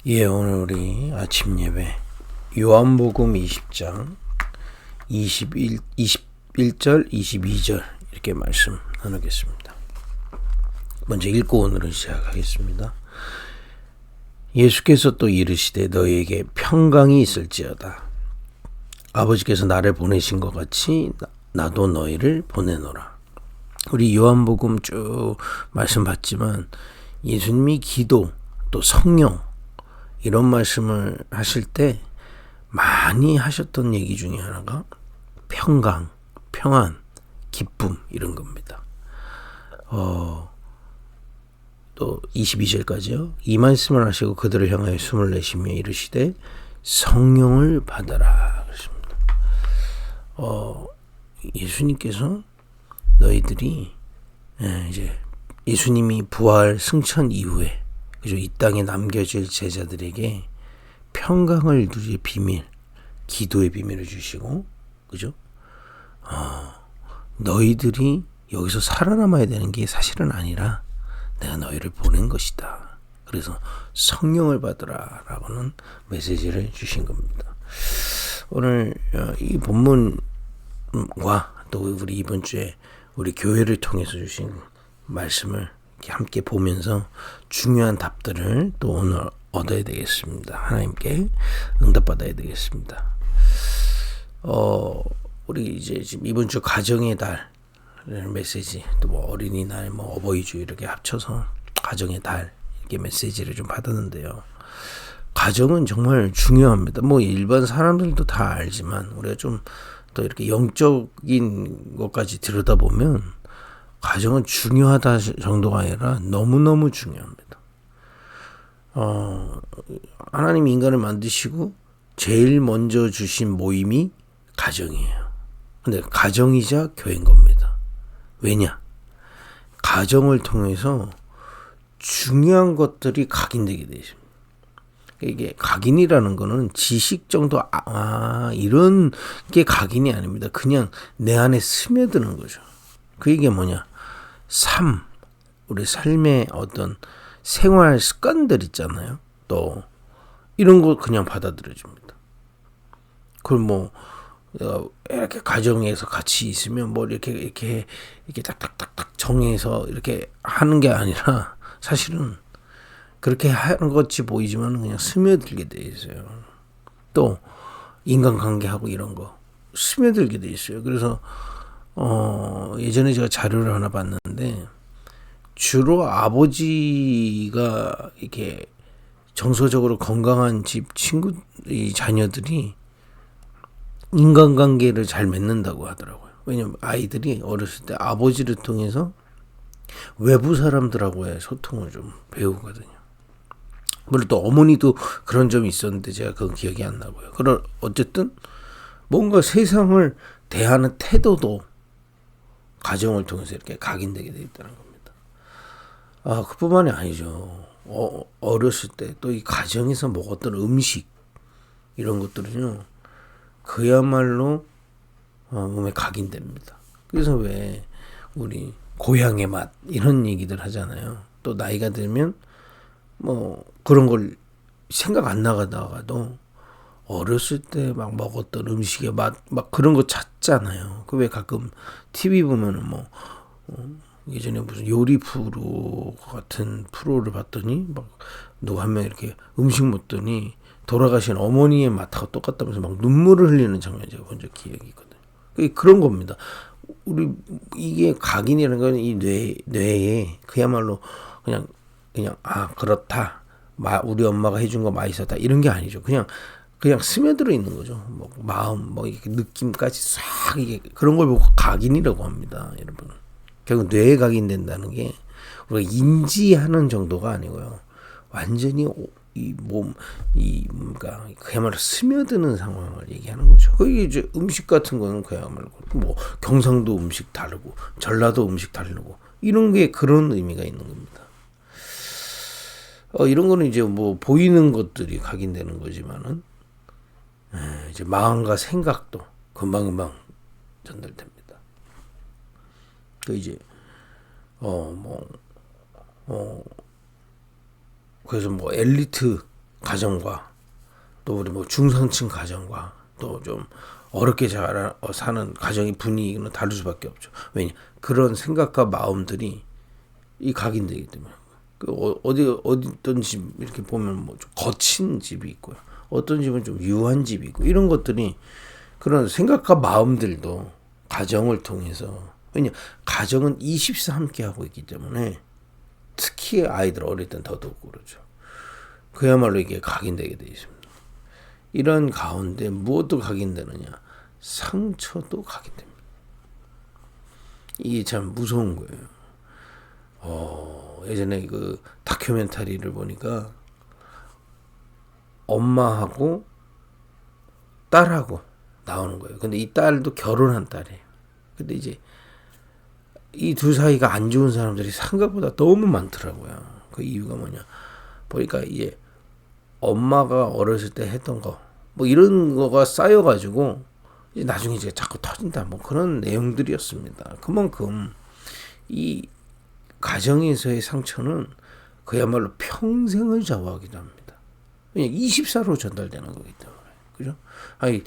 예, 오늘 우리 아침 예배 요한복음 20장 21절 22절 이렇게 말씀 나누겠습니다. 먼저 읽고 오늘은 시작하겠습니다. 예수께서 또 이르시되 너희에게 평강이 있을지어다. 아버지께서 나를 보내신 것 같이 나도 너희를 보내노라. 우리 요한복음 쭉 말씀 봤지만 예수님이 기도 또 성령 이런 말씀을 하실 때 많이 하셨던 얘기 중에 하나가 평강, 평안, 기쁨 이런 겁니다. 또 22절까지요. 이 말씀을 하시고 그들을 향하여 숨을 내쉬며 이르시되 성령을 받아라 그랬습니다. 예수님께서 너희들이 이제 예수님이 부활 승천 이후에 그죠? 이 땅에 남겨질 제자들에게 평강을 누릴 비밀, 기도의 비밀을 주시고, 그죠? 너희들이 여기서 살아남아야 되는 게 사실은 아니라 내가 너희를 보낸 것이다. 그래서 성령을 받으라라고는 메시지를 주신 겁니다. 오늘 이 본문과 또 우리 이번 주에 우리 교회를 통해서 주신 말씀을 함께 보면서 중요한 답들을 또 오늘 얻어야 되겠습니다. 하나님께 응답받아야 되겠습니다. 우리 이제 지금 이번 주 가정의 달 메시지 또 뭐 어린이날 뭐 어버이주 이렇게 합쳐서 가정의 달 이렇게 메시지를 좀 받았는데요. 가정은 정말 중요합니다. 뭐 일반 사람들도 다 알지만 우리가 좀 또 이렇게 영적인 것까지 들여다보면 가정은 중요하다 정도가 아니라 너무너무 중요합니다. 하나님이 인간을 만드시고 제일 먼저 주신 모임이 가정이에요. 근데 가정이자 교회인 겁니다. 왜냐? 가정을 통해서 중요한 것들이 각인되게 되어 있습니다. 이게 각인이라는 거는 지식 정도 이런 게 각인이 아닙니다. 그냥 내 안에 스며드는 거죠. 그 이게 뭐냐? 우리 삶의 어떤 생활 습관들 있잖아요. 또 이런 거 그냥 받아들여집니다. 그걸 뭐 이렇게 가정에서 같이 있으면 뭐 이렇게 딱딱딱딱 정해서 이렇게 하는 게 아니라 사실은 그렇게 하는 것이 보이지만 그냥 스며들게 돼 있어요. 또 인간관계하고 이런 거 스며들게 돼 있어요. 그래서 예전에 제가 자료를 하나 봤는데 주로 아버지가 이렇게 정서적으로 건강한 집 이 자녀들이 인간관계를 잘 맺는다고 하더라고요. 왜냐면 아이들이 어렸을 때 아버지를 통해서 외부 사람들하고의 소통을 좀 배우거든요. 물론 또 어머니도 그런 점이 있었는데 제가 그건 기억이 안 나고요. 그런 어쨌든 뭔가 세상을 대하는 태도도 가정을 통해서 이렇게 각인되게 되어 있다는 겁니다. 그뿐만이 아니죠. 어렸을 때 또 이 가정에서 먹었던 음식 이런 것들은요. 그야말로 몸에 각인됩니다. 그래서 왜 우리 고향의 맛 이런 얘기들 하잖아요. 또 나이가 들면 뭐 그런 걸 생각 안 나가다가도 어렸을 때 막 먹었던 음식의 맛 막 그런 거 찾잖아요. 그 왜 가끔 TV 보면은 뭐 예전에 무슨 요리 프로 같은 프로를 봤더니 막 누가 한 명 이렇게 음식 먹더니 돌아가신 어머니의 맛하고 똑같다면서 막 눈물을 흘리는 장면 제가 본 적 기억이 있거든요. 그런 겁니다. 우리 이게 각인이라는 건 이 뇌에 그야말로 그냥 그렇다. 우리 엄마가 해준 거 맛있었다. 이런 게 아니죠. 그냥 스며들어 있는 거죠. 뭐 마음, 뭐 이렇게 느낌까지 싹 이게 그런 걸 보고 각인이라고 합니다, 여러분. 결국 뇌에 각인된다는 게 우리가 인지하는 정도가 아니고요. 완전히 뭔가 그야말로 스며드는 상황을 얘기하는 거죠. 그게 이제 음식 같은 거는 그야말로 뭐 경상도 음식 다르고 전라도 음식 다르고 이런 게 그런 의미가 있는 겁니다. 이런 거는 이제 뭐 보이는 것들이 각인되는 거지만은 이제 마음과 생각도 금방금방 전달됩니다. 그 이제 그래서 뭐 엘리트 가정과 또 우리 뭐 중상층 가정과 또 좀 어렵게 사는 가정의 분위기는 다를 수밖에 없죠. 왜냐 그런 생각과 마음들이 이 각인되기 때문에 어떤 집 이렇게 보면 뭐 좀 거친 집이 있고요. 어떤 집은 좀 유한 집이 있고 이런 것들이 그런 생각과 마음들도 가정을 통해서 왜냐 가정은 24 함께 하고 있기 때문에 특히 아이들 어릴 땐 더더욱 그러죠. 그야말로 이게 각인되게 되어 있습니다. 이런 가운데 무엇도 각인되느냐? 상처도 각인됩니다. 이게 참 무서운 거예요. 예전에 그 다큐멘터리를 보니까 엄마하고 딸하고 나오는 거예요. 근데 이 딸도 결혼한 딸이에요. 근데 이제 이 두 사이가 안 좋은 사람들이 생각보다 너무 많더라고요. 그 이유가 뭐냐? 보니까 이제 엄마가 어렸을 때 했던 거, 뭐 이런 거가 쌓여가지고 이제 나중에 이제 자꾸 터진다. 뭐 그런 내용들이었습니다. 그만큼 이 가정에서의 상처는 그야말로 평생을 좌우하기도 합니다. 왜냐 24로 전달되는 거기 때문에. 그죠? 아니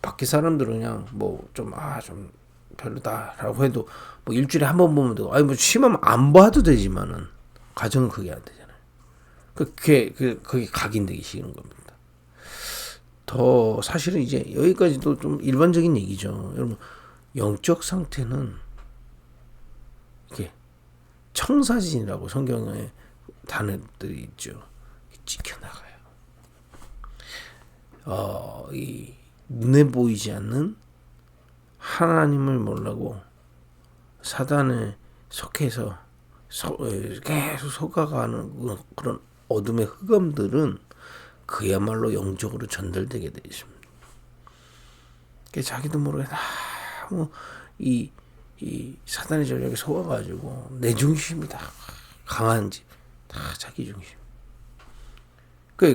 밖에 사람들은 그냥 뭐 좀 좀 별로다라고 해도 뭐 일주일에 한 번 보면 되고 아니 뭐 심하면 안 봐도 되지만은 가정은 그게 안 되잖아요. 그게 각인되기 싫은 겁니다. 더 사실은 이제 여기까지도 좀 일반적인 얘기죠. 여러분 영적 상태는 이게 청사진이라고 성경에 단어들이 있죠. 지켜나가요. 이 눈에 보이지 않는 하나님을 모르고 사단에 속해서 계속 속아가는 그런 어둠의 흑암들은 그야말로 영적으로 전달되게 되어 있습니다. 자기도 모르게 너무 이 사단의 전략에 속아가지고 내 중심이 다 강한 집, 다 자기 중심.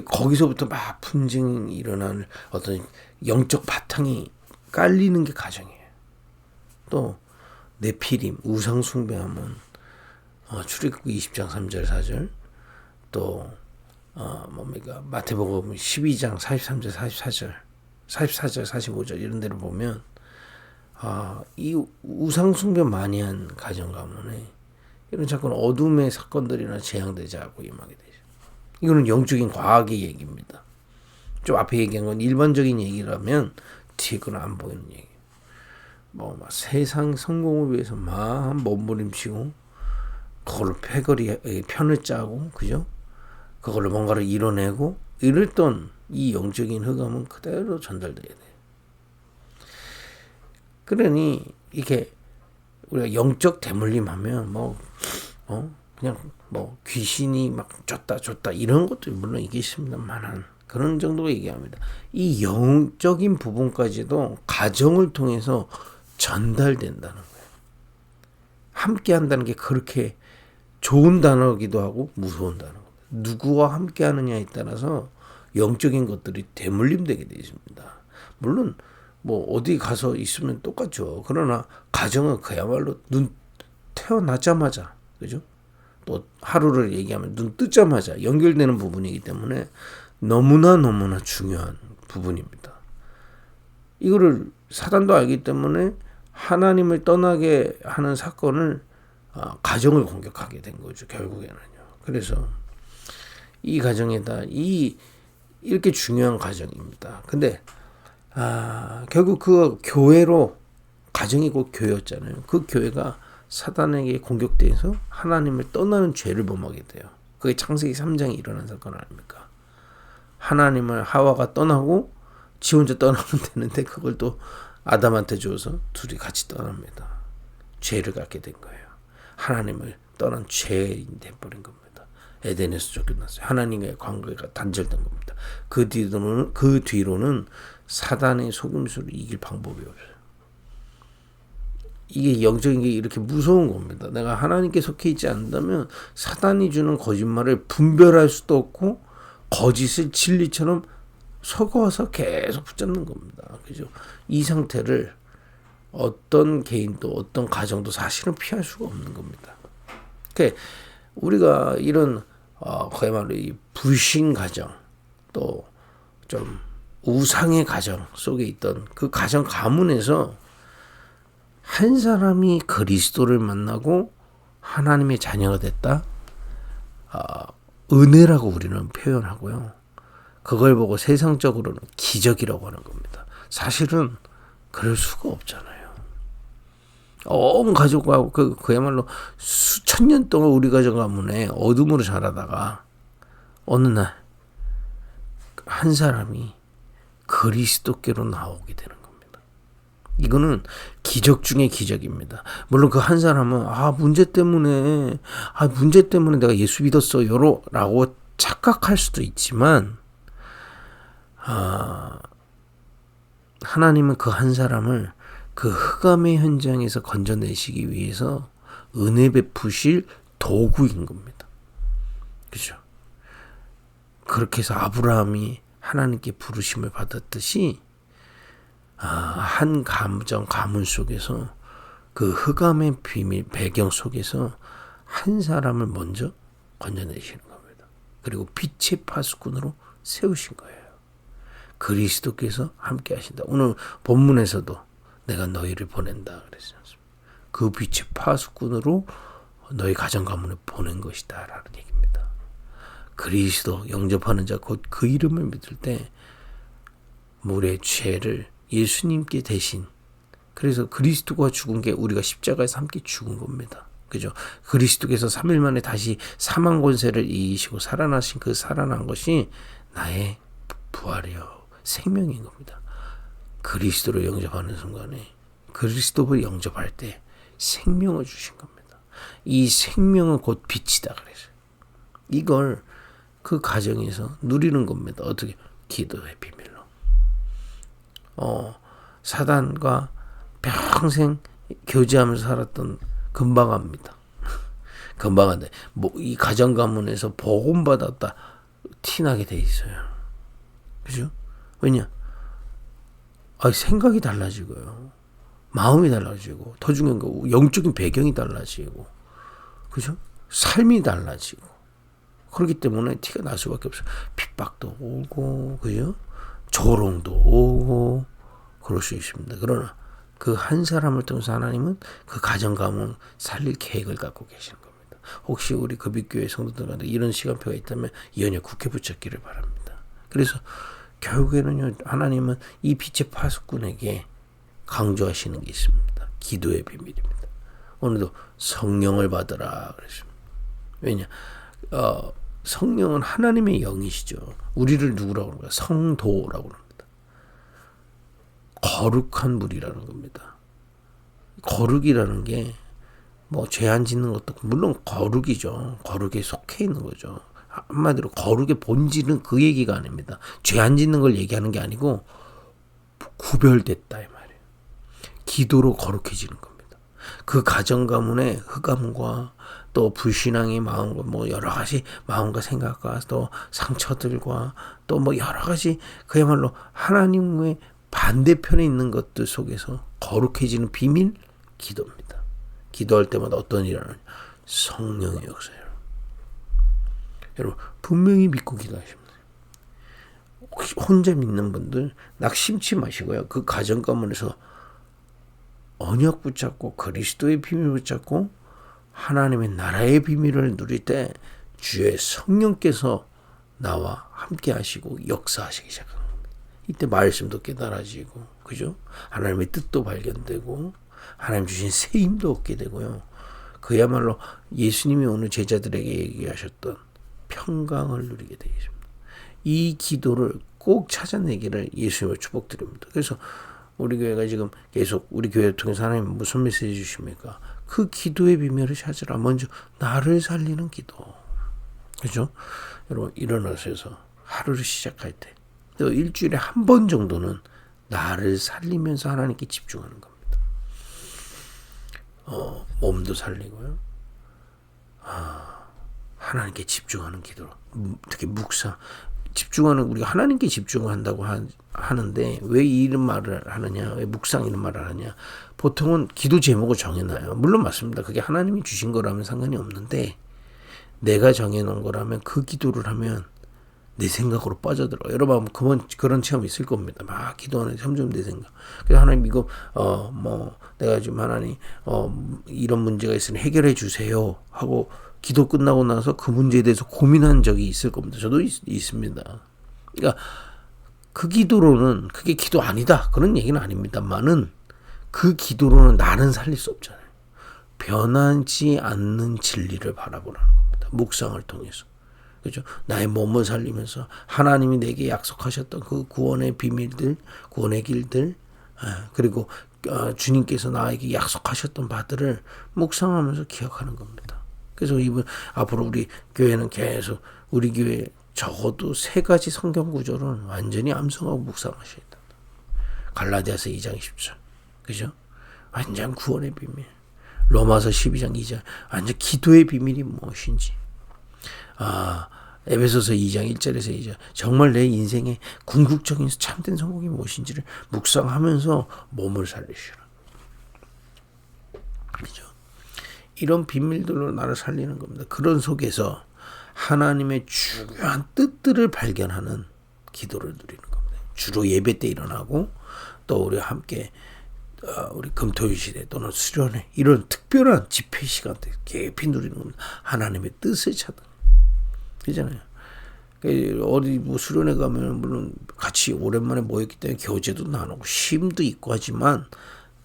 거기서부터 막 분쟁이 일어나는 어떤 영적 바탕이 깔리는 게 가정이에요. 또 네피림 우상 숭배하면 출애굽기 20장 3절 4절 또 뭡니까 마태복음 12장 43절 44절 44절 45절 이런 데를 보면 이 우상 숭배 많이 한 가정 가문에 이런 자꾸 어둠의 사건들이나 재앙되지 않고 임하게 되죠. 이거는 영적인 과학의 얘기입니다. 좀 앞에 얘기한 건 일반적인 얘기라면 뒤에 건 안 보이는 얘기. 뭐 막 세상 성공을 위해서 막 몸부림치고 그걸로 편을 짜고 그죠? 그걸로 뭔가를 이뤄내고 이랬던 이 영적인 흑암은 그대로 전달돼야 돼요. 그러니 이게 우리가 영적 대물림하면 그냥 뭐 귀신이 막 줬다 이런 것도 물론 있겠습니다만은 그런 정도 얘기합니다. 이 영적인 부분까지도 가정을 통해서 전달된다는 거예요. 함께 한다는 게 그렇게 좋은 단어이기도 하고 무서운 단어입니다. 누구와 함께 하느냐에 따라서 영적인 것들이 대물림되게 되어 있습니다. 물론 뭐 어디 가서 있으면 똑같죠. 그러나 가정은 그야말로 태어나자마자 그죠? 또 하루를 얘기하면 눈 뜨자마자 연결되는 부분이기 때문에 너무나 중요한 부분입니다. 이거를 사단도 알기 때문에 하나님을 떠나게 하는 사건을 가정을 공격하게 된 거죠. 결국에는요. 그래서 이 가정에다 이렇게 중요한 가정입니다. 근데 결국 그 교회로 가정이 곧 교회였잖아요. 그 교회가 사단에게 공격돼서 하나님을 떠나는 죄를 범하게 돼요. 그게 창세기 3장에 일어난 사건 아닙니까? 하나님을 하와가 떠나고 지 혼자 떠나면 되는데 그걸 또 아담한테 줘서 둘이 같이 떠납니다. 죄를 갖게 된 거예요. 하나님을 떠난 죄인 돼버린 겁니다. 에덴에서 쫓겨났어요. 하나님과의 관계가 단절된 겁니다. 그 뒤로는 사단의 속임수를 이길 방법이 없어요. 이게 영적인 게 이렇게 무서운 겁니다. 내가 하나님께 속해 있지 않는다면 사단이 주는 거짓말을 분별할 수도 없고 거짓을 진리처럼 속아서 계속 붙잡는 겁니다. 그죠? 이 상태를 어떤 개인도 어떤 가정도 사실은 피할 수가 없는 겁니다. 그러니까 우리가 이런 그야말로 이 불신 가정 또 좀 우상의 가정 속에 있던 그 가정 가문에서 한 사람이 그리스도를 만나고 하나님의 자녀가 됐다. 은혜라고 우리는 표현하고요. 그걸 보고 세상적으로는 기적이라고 하는 겁니다. 사실은 그럴 수가 없잖아요. 온 가족하고 그야말로 수천 년 동안 우리 가정 가문에 어둠으로 자라다가 어느 날 한 사람이 그리스도께로 나오게 되는 겁니다. 이거는 기적 중의 기적입니다. 물론 그 한 사람은 문제 때문에 내가 예수 믿었어요 라고 착각할 수도 있지만 하나님은 그 한 사람을 그 흑암의 현장에서 건져내시기 위해서 은혜 베푸실 도구인 겁니다. 그죠? 그렇게 해서 아브라함이 하나님께 부르심을 받았듯이 한 가문 속에서 그 흑암의 비밀 배경 속에서 한 사람을 먼저 건져내시는 겁니다. 그리고 빛의 파수꾼으로 세우신 거예요. 그리스도께서 함께 하신다. 오늘 본문에서도 내가 너희를 보낸다 그랬지 않습니까? 그 빛의 파수꾼으로 너희 가정 가문을 보낸 것이다 라는 얘기입니다. 그리스도 영접하는 자 곧 그 이름을 믿을 때 우리의 죄를 예수님께 대신, 그래서 그리스도가 죽은 게 우리가 십자가에서 함께 죽은 겁니다. 그죠? 그리스도께서 3일 만에 다시 사망 권세를 이기시고 살아나신 그 살아난 것이 나의 부활이요 생명인 겁니다. 그리스도를 영접하는 순간에 그리스도를 영접할 때 생명을 주신 겁니다. 이 생명은 곧 빛이다 그래서 이걸 그 가정에서 누리는 겁니다. 어떻게? 기도의 비밀로. 사단과 평생 교제하면서 살았던 금방 합니다. 금방 한데 이 가정 가문에서 복음 받았다 티나게 돼 있어요. 그죠? 왜냐? 생각이 달라지고요. 마음이 달라지고 더 중요한 거 영적인 배경이 달라지고 그죠? 삶이 달라지고 그렇기 때문에 티가 날 수밖에 없어요. 핍박도 오고 그죠? 조롱도 오고 그럴 수 있습니다. 그러나 그 한 사람을 통해서 하나님은 그 가정 가문 살릴 계획을 갖고 계시는 겁니다. 혹시 우리 급입교회 성도들한테 이런 시간표가 있다면 이 언약 굳게 붙잡기를 바랍니다. 그래서 결국에는요, 하나님은 이 빛의 파수꾼에게 강조하시는 게 있습니다. 기도의 비밀입니다. 오늘도 성령을 받으라 그랬습니다. 왜냐? 성령은 하나님의 영이시죠. 우리를 누구라고 합니까? 성도라고 합니다. 거룩한 물이라는 겁니다. 거룩이라는 게 뭐 죄 안 짓는 것도 물론 거룩이죠. 거룩에 속해 있는 거죠. 한마디로 거룩의 본질은 그 얘기가 아닙니다. 죄 안 짓는 걸 얘기하는 게 아니고 구별됐다 이 말이에요. 기도로 거룩해지는 겁니다. 그 가정 가문의 흑암과 또 불신앙의 마음과 뭐 여러 가지 마음과 생각과 또 상처들과 또 뭐 여러 가지 그야말로 하나님의 반대편에 있는 것들 속에서 거룩해지는 비밀 기도입니다. 기도할 때마다 어떤 일이 일어나냐? 성령의 역사예요. 여러분 분명히 믿고 기도하십니다. 혹시 혼자 믿는 분들 낙심치 마시고요. 그 가정 가문에서 언약 붙잡고 그리스도의 비밀 붙잡고 하나님의 나라의 비밀을 누릴 때 주의 성령께서 나와 함께 하시고 역사하시기 시작합니다. 이때 말씀도 깨달아지고 그죠? 하나님의 뜻도 발견되고 하나님 주신 새 힘도 얻게 되고요. 그야말로 예수님이 오늘 제자들에게 얘기하셨던 평강을 누리게 되겠습니다. 이 기도를 꼭 찾아내기를 예수님을 축복드립니다. 그래서 우리 교회가 지금 계속 우리 교회를 통해서 하나님 무슨 메시지 주십니까? 그 기도의 비밀을 찾으라. 먼저 나를 살리는 기도. 그죠? 여러분 일어나셔서 하루를 시작할 때 또 일주일에 한 번 정도는 나를 살리면서 하나님께 집중하는 겁니다. 몸도 살리고요. 하나님께 집중하는 기도. 특히 묵상. 집중하는 우리가 하나님께 집중한다고 하는데 왜 이런 말을 하느냐? 왜 묵상 이런 말을 하느냐? 보통은 기도 제목을 정해놔요. 물론 맞습니다. 그게 하나님이 주신 거라면 상관이 없는데 내가 정해놓은 거라면 그 기도를 하면 내 생각으로 빠져들어. 여러분 그런 체험 있을 겁니다. 막 기도하는 점점 내 생각. 그래서 하나님 이거 내가 지금 하나님 이런 문제가 있으니 해결해 주세요 하고 기도 끝나고 나서 그 문제에 대해서 고민한 적이 있을 겁니다. 저도 있습니다. 그러니까 그 기도로는 그게 기도 아니다 그런 얘기는 아닙니다만은 그 기도로는 나는 살릴 수 없잖아요. 변하지 않는 진리를 바라보라는 겁니다. 묵상을 통해서. 그죠? 나의 몸을 살리면서 하나님이 내게 약속하셨던 그 구원의 비밀들, 구원의 길들, 그리고 주님께서 나에게 약속하셨던 바들을 묵상하면서 기억하는 겁니다. 그래서 앞으로 우리 교회는 계속 우리 교회 적어도 3가지 성경 구절은 완전히 암송하고 묵상하셔야 된다. 갈라디아서 2장 10절. 그죠? 완전 구원의 비밀. 로마서 12장 2절. 완전 기도의 비밀이 무엇인지. 에베소서 2장 1절에서 2절. 정말 내 인생의 궁극적인 참된 성공이 무엇인지를 묵상하면서 몸을 살리시라. 그죠? 이런 비밀들로 나를 살리는 겁니다. 그런 속에서 하나님의 중요한 뜻들을 발견하는 기도를 누리는 겁니다. 주로 예배 때 일어나고 또 우리 함께 우리 금토일 시대 또는 수련회 이런 특별한 집회 시간 때 깊이 누리는 겁니다. 하나님의 뜻을 찾는. 그잖아요. 어디 수련회 가면 물론 같이 오랜만에 모였기 때문에 교제도 나누고 쉼도 있고 하지만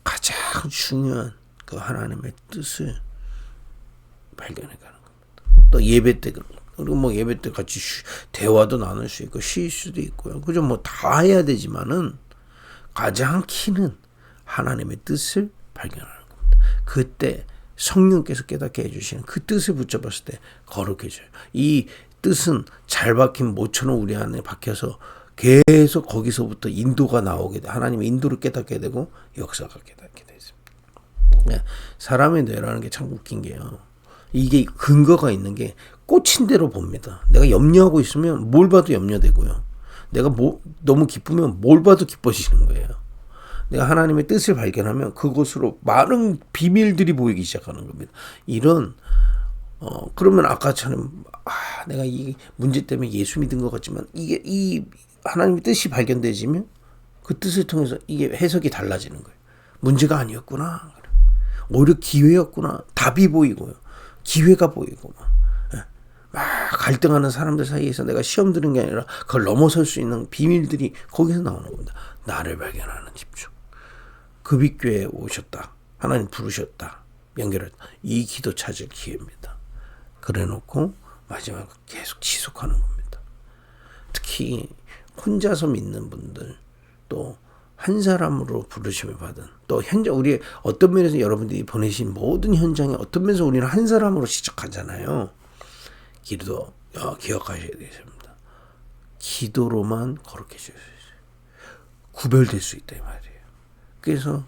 가장 중요한 그 하나님의 뜻을 발견해 가는 겁니다. 또 예배 때 그리고 예배 때 같이 대화도 나눌 수 있고 쉴 수도 있고요. 그죠? 다 해야 되지만은 가장 키는 하나님의 뜻을 발견하는 겁니다. 그때 성령께서 깨닫게 해주시는 그 뜻을 붙잡았을 때 거룩해져요. 이 뜻은 잘 박힌 모처럼 우리 안에 박혀서 계속 거기서부터 인도가 나오게 돼. 하나님의 인도를 깨닫게 되고 역사가 깨닫게 되습니다. 사람의 뇌라는 게 참 웃긴 게요. 이게 근거가 있는 게 꽂힌 대로 봅니다. 내가 염려하고 있으면 뭘 봐도 염려되고요. 내가 너무 기쁘면 뭘 봐도 기뻐지시는 거예요. 내가 하나님의 뜻을 발견하면 그것으로 많은 비밀들이 보이기 시작하는 겁니다. 이런 그러면 아까처럼 내가 이 문제 때문에 예수 믿은 것 같지만 이게 이 하나님의 뜻이 발견되지면 그 뜻을 통해서 이게 해석이 달라지는 거예요. 문제가 아니었구나. 오히려 기회였구나. 답이 보이고요. 기회가 보이고 막 갈등하는 사람들 사이에서 내가 시험 드는 게 아니라 그걸 넘어설 수 있는 비밀들이 거기서 나오는 겁니다. 나를 발견하는 집중. 급입교회에 오셨다. 하나님 부르셨다. 연결했다. 이 기도 찾을 기회입니다. 그래놓고 마지막으로 계속 지속하는 겁니다. 특히 혼자서 믿는 분들 또 한 사람으로 부르심을 받은 또 현장 우리 어떤 면에서 여러분들이 보내신 모든 현장에 어떤 면에서 우리는 한 사람으로 시작하잖아요. 기도 기억하셔야 되십니다. 기도로만 거룩해질 수 있어요. 구별될 수 있다 이 말이에요. 그래서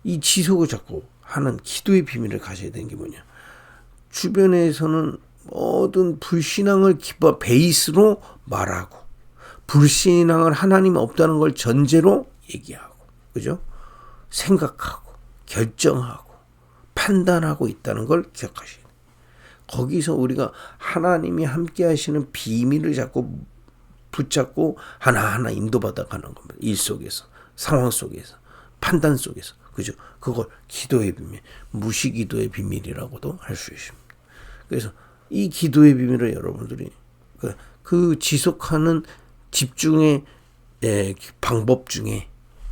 이 지속을 자꾸 하는 기도의 비밀을 가져야 되는 게 뭐냐. 주변에서는 모든 불신앙을 베이스로 말하고 불신앙을 하나님 없다는 걸 전제로 얘기하고 그죠? 생각하고 결정하고 판단하고 있다는 걸 기억하셔야 돼요. 거기서 우리가 하나님이 함께 하시는 비밀을 자꾸 붙잡고 하나하나 인도받아 가는 겁니다. 일 속에서 상황 속에서 판단 속에서 그죠? 그걸 기도의 비밀, 무시기도의 비밀이라고도 할 수 있습니다. 그래서 이 기도의 비밀을 여러분들이 그 지속하는 집중의 방법 중에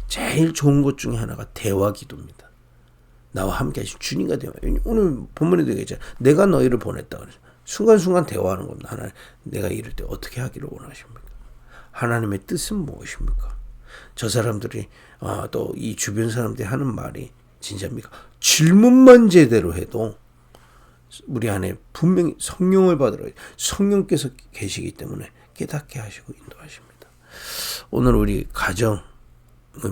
제일 좋은 것 중에 하나가 대화 기도입니다. 나와 함께 하신 주님과 대화. 오늘 본문에도 얘기했잖아요. 내가 너희를 보냈다. 그래서 순간순간 대화하는 겁니다. 하나님, 내가 이럴 때 어떻게 하기를 원하십니까? 하나님의 뜻은 무엇입니까? 저 사람들이 또 이 주변 사람들이 하는 말이 진짜입니까? 질문만 제대로 해도 우리 안에 분명히 성령을 받으러 성령께서 계시기 때문에 깨닫게 하시고 인도하십니다. 오늘 우리 가정을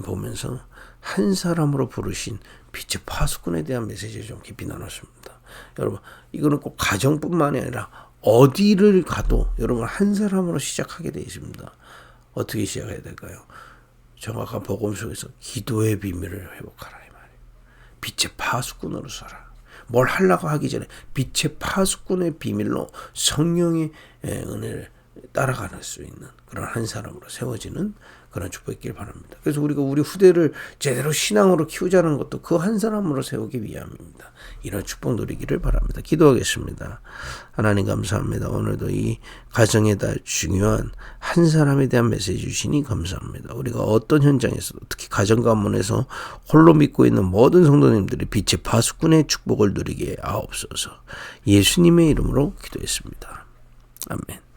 보면서 한 사람으로 부르신 빛의 파수꾼에 대한 메시지를 좀 깊이 나눴습니다. 여러분 이거는 꼭 가정뿐만이 아니라 어디를 가도 여러분 한 사람으로 시작하게 되어 있습니다. 어떻게 시작해야 될까요? 정확한 복음 속에서 기도의 비밀을 회복하라 이 말이에요. 빛의 파수꾼으로 살아. 뭘 하려고 하기 전에 빛의 파수꾼의 비밀로 성령의 은혜를 따라갈 수 있는 그런 한 사람으로 세워지는 그런 축복이 있길 바랍니다. 그래서 우리가 우리 후대를 제대로 신앙으로 키우자는 것도 그 한 사람으로 세우기 위함입니다. 이런 축복 누리기를 바랍니다. 기도하겠습니다. 하나님 감사합니다. 오늘도 이 가정에다 중요한 한 사람에 대한 메시지 주시니 감사합니다. 우리가 어떤 현장에서도 특히 가정 가문에서 홀로 믿고 있는 모든 성도님들이 빛의 파수꾼의 축복을 누리게 하옵소서. 예수님의 이름으로 기도했습니다. 아멘.